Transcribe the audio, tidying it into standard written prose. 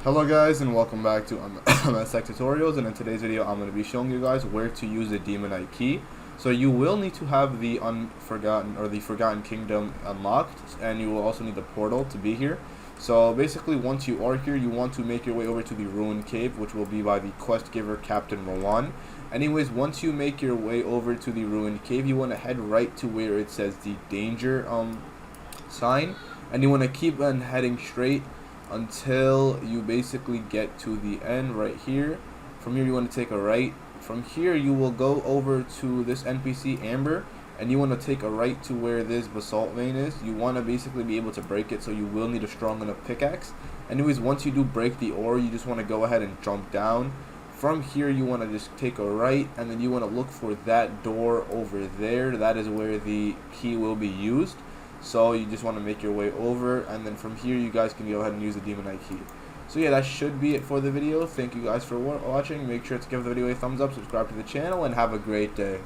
Hello guys, and welcome back to MSX Tutorials, and in today's video I'm going to be showing you guys where to use the DEMONITE key. So you will need to have the Forgotten Kingdom unlocked, and you will also need the portal to be here. So basically once you are here, you want to make your way over to the Ruined Cave, which will be by the quest giver Captain Rowan. Anyways, once you make your way over to the Ruined Cave, you want to head right to where it says the danger sign, and you want to keep on heading straight until you basically get to the end right here. From here you want to take a right. From here you will go over to this NPC Amber, and you want to take a right to where this basalt vein is. You want to basically be able to break it, so you will need a strong enough pickaxe. Anyways, once you do break the ore, you just want to go ahead and jump down. From here you want to just take a right, and then you want to look for that door over there. That is where the key will be used. So you just want to make your way over, and then from here you guys can go ahead and use the DEMONITE key. So yeah, that should be it for the video. Thank you guys for watching. Make sure to give the video a thumbs up, subscribe to the channel, and have a great day.